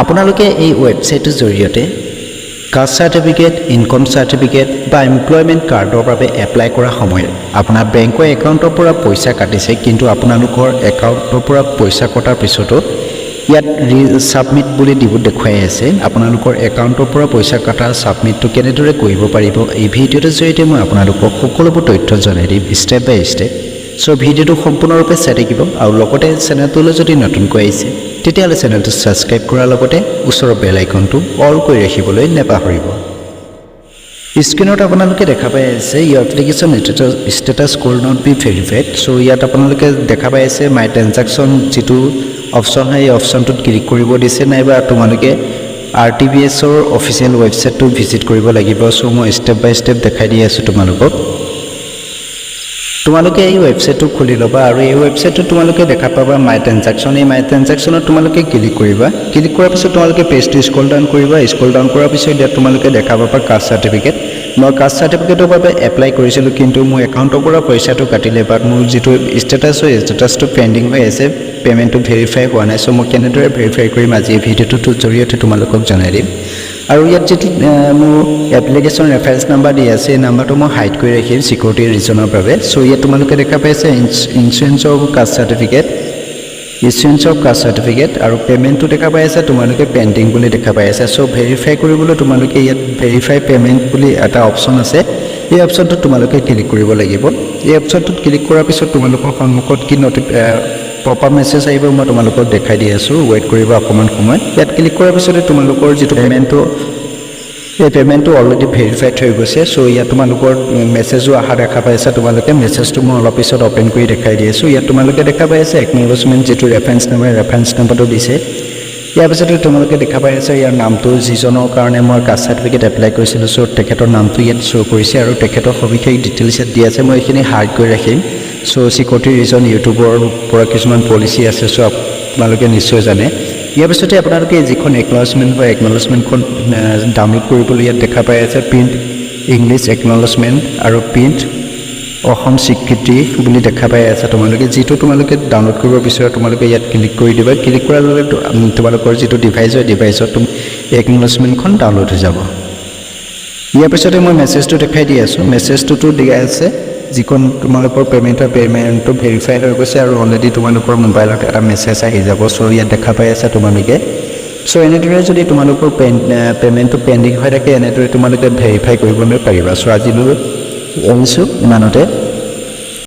আপোনালোকে এই ৱেবছাইটৰ জৰিয়তে কাষ্ট সাৰ্টিফিকেট, ইনকম সাৰ্টিফিকেট বা এমপ্লয়মেণ্ট কাৰ্ডৰ বাবে এপ্লাই কৰা সময়ত আপোনাৰ বেংকৰ একাউণ্টৰ পৰা পইচা কাটিছে, কিন্তু আপোনালোকৰ একাউণ্টৰ পৰা পইচা কটাৰ পিছতো ইয়াত সাবমিট বুলি দেখুৱাই আছে। আপোনালোকৰ একাউণ্টৰ পৰা পইচা কটাৰ সাবমিটটো কেনেদৰে কৰিব পাৰিব, এই ভিডিঅ'টোৰ জৰিয়তে মই আপোনালোকক সকলোবোৰ তথ্য জনাই দিম ষ্টেপ বাই ষ্টেপ। সো ভিডিঅ'টো সম্পূৰ্ণৰূপে চাই থাকিব আৰু লগতে চেনেলটোলৈ যদি নতুনকৈ আহিছে তেতিয়াহ'লে চেনেলটো ছাবস্ক্ৰাইব কৰাৰ লগতে ওচৰৰ বেল আইকনটো অল কৰি ৰাখিবলৈ নেপাহৰিব। স্ক্ৰীনত আপোনালোকে দেখা পাই আছে your application status could not be verified. So ইয়াত আপোনালোকে দেখা পাই আছে মাই ট্ৰেনজেকশ্যন যিটো অপশ্যন হয়, এই অপশ্যনটোত ক্লিক কৰিব দিছে, নাইবা তোমালোকে RTPSৰ অফিচিয়েল ৱেবছাইটটো ভিজিট কৰিব লাগিব। সো মই ষ্টেপ বাই ষ্টেপ দেখাই দি আছোঁ তোমালোকক। তোমালোকে এই ৱেবছাইটটো খুলি ল'বা আৰু এই ৱেবছাইটটোত তোমালোকে দেখা পাবা মাই ট্ৰেনজেকশ্যন। এই মাই ট্ৰেনজেকশ্যনত তোমালোকে ক্লিক কৰিবা। ক্লিক কৰাৰ পিছত তোমালোকে পেজটো স্ক্ৰল ডাউন কৰিবা। স্ক্ৰল ডাউন কৰাৰ পিছত ইয়াত তোমালোকে দেখা পাবা কাষ্ট সাৰ্টিফিকেট। মই কাষ্ট সাৰ্টিফিকেটৰ বাবে এপ্লাই কৰিছিলোঁ, কিন্তু মোৰ একাউণ্টৰ পৰা পইচাটো কাটিলে, বাট মোৰ যিটো ষ্টেটাছ হয় ষ্টেটাছটো পেণ্ডিং হৈ আছে, পে'মেণ্টটো ভেৰিফাই হোৱা নাই। চ' মই কেনেদৰে ভেৰিফাই কৰিম আজি এই ভিডিঅ'টোৰ জৰিয়তে তোমালোকক জনাই দিম। আৰু ইয়াত যিটো মোৰ এপ্লিকেশ্যন ৰেফাৰেঞ্চ নাম্বাৰ দি আছে, এই নাম্বাৰটো মই হাইড কৰি ৰাখিম ছিকিউৰিটি ৰিজনৰ বাবে। চ' ইয়াত তোমালোকে দেখা পাইছে insurance of caste certificate, insurance of caste certificate আৰু পে'মেণ্টটো দেখা পাই আছে তোমালোকে পেণ্ডিং বুলি দেখা পাই আছে। চ' ভেৰিফাই কৰিবলৈ তোমালোকে ইয়াত ভেৰিফাই পে'মেণ্ট বুলি এটা অপশ্যন আছে, এই অপশ্যনটোত তোমালোকে ক্লিক কৰিব লাগিব। এই অপশ্যনটোত ক্লিক কৰাৰ পিছত তোমালোকৰ সন্মুখত কি প্ৰপাৰ মেছেজ আহিব মই তোমালোকক দেখাই দি আছোঁ, ৱেইট কৰিব অকণমান সময়। ইয়াত ক্লিক কৰাৰ পিছতে তোমালোকৰ যিটো পে'মেণ্টটো, এই পে'মেণ্টটো অলৰেডি ভেৰিফাইড হৈ গৈছে। চ' ইয়াত তোমালোকৰ মেছেজো অহা দেখা পাইছা তোমালোকে। মেছেজটো মই অলপ পিছত অ'পেন কৰি দেখাই দি আছোঁ। ইয়াত তোমালোকে দেখা পাই আছে একনলেজমেণ্ট যিটো ৰেফাৰেঞ্চ নাম্বাৰটো দিছে। ইয়াৰ পিছতে তোমালোকে দেখা পাই আছে ইয়াৰ নামটো, যিজনৰ কাৰণে মই কাষ্ট চাৰ্টিফিকেট এপ্লাই কৰিছিলোঁ। চ' তেখেতৰ নামটো ইয়াত শ্ব' কৰিছে আৰু তেখেতৰ সবিশেষ ডিটেইলছ ইয়াত দি আছে। মই এইখিনি হাইড কৰি ৰাখিম। চ' ছিকিউৰিটি ৰিজন ইউটিউবৰ পৰা কিছুমান পলিচি আছে, চ' আপোনালোকে নিশ্চয় জানে। ইয়াৰ পিছতে আপোনালোকে যিখন একনলেজমেণ্ট হয় একনলেজমেণ্টখন ডাউনলোড কৰিবলৈ ইয়াত দেখা পাই আছে প্ৰিণ্ট ইংলিছ একনলেজমেণ্ট আৰু প্ৰিণ্ট অসম স্বীকৃতি বুলি দেখা পাই আছে তোমালোকে। যিটো তোমালোকে ডাউনলোড কৰিব বিচাৰা তোমালোকে ইয়াত ক্লিক কৰি দিবা। ক্লিক কৰাৰ লগে তোমালোকৰ যিটো ডিভাইচ হয় ডিভাইচত একনলেজমেণ্টখন ডাউনলোড হৈ যাব। ইয়াৰ পিছতে মই মেছেজটো দেখাই দি আছোঁ। মেছেজটোতো দিয়া আছে যিখন তোমালোকৰ পে'মেণ্টটো ভেৰিফাই হৈ গৈছে আৰু অলৰেডি তোমালোকৰ মোবাইলত এটা মেছেজ আহি যাব। চ' ইয়াত দেখা পাই আছে তোমালোকে। চ' এনেদৰে যদি তোমালোকৰ পে'মেণ্টটো পেণ্ডিং হৈ থাকে, এনেদৰে তোমালোকে ভেৰিফাই কৰিবলৈ পাৰিবা। চ' আজিলৈ এৰিছোঁ ইমানতে।